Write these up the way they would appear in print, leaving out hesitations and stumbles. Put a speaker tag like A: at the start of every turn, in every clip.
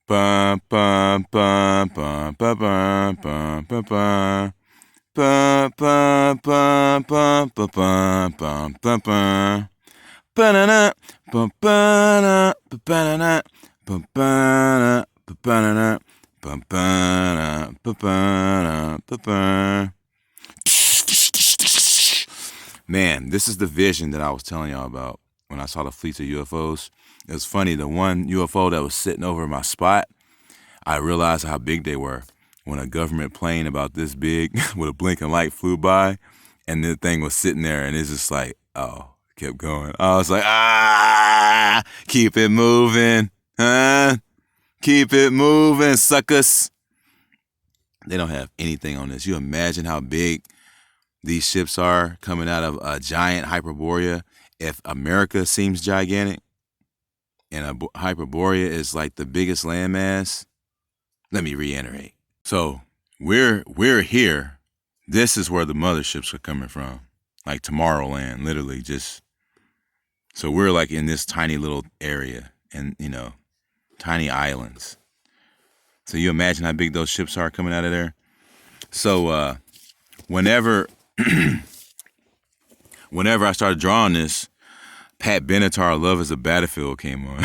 A: Ba ba ba ba ba ba ba ba ba. Ba ba ba ba ba ba ba ba ba. Ba-na-na, ba-ba-na, ba-ba-na-na, ba-ba-na, ba-ba-na-na, ba-ba-na, ba-ba-na, ba-ba. Man, this is the vision that I was telling y'all about when I saw the fleets of UFOs. It was funny, the one UFO that was sitting over my spot, I realized how big they were when a government plane about this big with a blinking light flew by and the thing was sitting there and it's just like, oh, kept going. I was like, keep it moving, huh? Keep it moving, suckers. They don't have anything on this. You imagine how big these ships are coming out of a giant Hyperborea. If America seems gigantic and a Hyperborea is like the biggest landmass, let me reiterate. So we're here. This is where the motherships are coming from, like Tomorrowland, literally. Just so we're like in this tiny little area, and tiny islands. So you imagine how big those ships are coming out of there. So whenever I started drawing this, Pat Benatar, "Love Is a Battlefield" came on,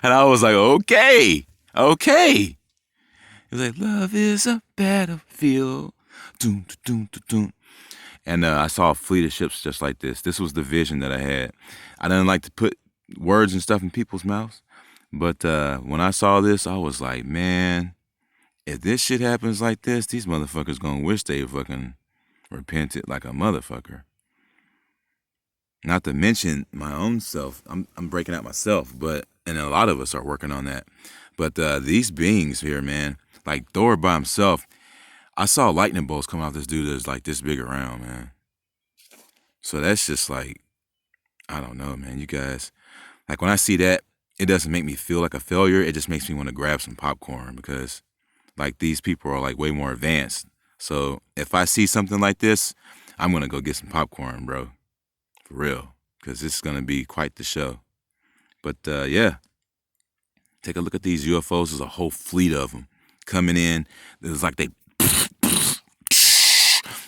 A: and I was like, okay. It was like, "Love is a battlefield." Doom, doom, doom, doom. And I saw a fleet of ships just like this. This was the vision that I had. I didn't like to put words and stuff in people's mouths. But when I saw this, I was like, man, if this shit happens like this, these motherfuckers gonna wish they fucking repented like a motherfucker. Not to mention my own self. I'm breaking out myself, and a lot of us are working on that. But these beings here, man, like Thor by himself, I saw lightning bolts come out this dude that's like this big around, man. So that's just like, I don't know, man. You guys, like when I see that, it doesn't make me feel like a failure. It just makes me want to grab some popcorn because like these people are like way more advanced. So if I see something like this, I'm going to go get some popcorn, bro. For real. Because it's going to be quite the show. But yeah, take a look at these UFOs. There's a whole fleet of them coming in. It's like they,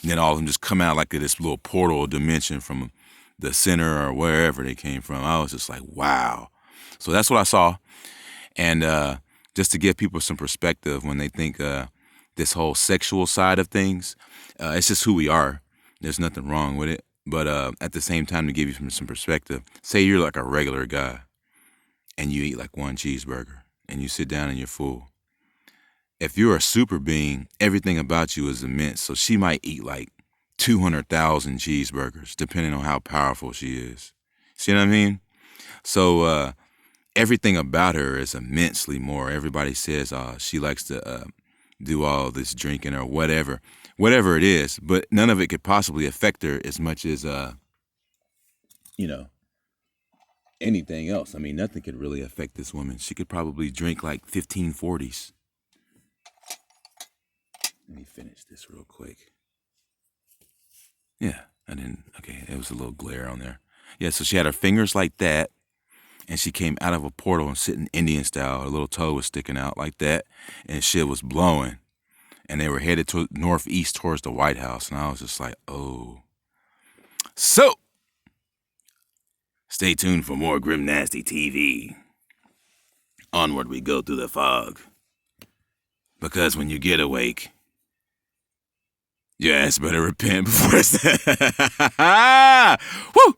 A: and then all of them just come out like this little portal dimension from the center or wherever they came from. I was just like, wow. So that's what I saw. And just to give people some perspective when they think this whole sexual side of things, it's just who we are. There's nothing wrong with it. But at the same time, to give you some perspective, say you're like a regular guy and you eat like one cheeseburger and you sit down and you're full. If you're a super being, everything about you is immense. So she might eat like 200,000 cheeseburgers, depending on how powerful she is. See what I mean? So everything about her is immensely more. Everybody says she likes to do all this drinking or whatever it is, but none of it could possibly affect her as much as, anything else. I mean, nothing could really affect this woman. She could probably drink like 1540s. Let me finish this real quick. Yeah, okay, it was a little glare on there. Yeah, so she had her fingers like that, and she came out of a portal and sitting Indian style. Her little toe was sticking out like that, and shit was blowing. And they were headed to northeast towards the White House, and I was just like, oh. So, stay tuned for more Grimnasty TV. Onward we go through the fog. Because when you get awake, your ass better repent before it's... Woo!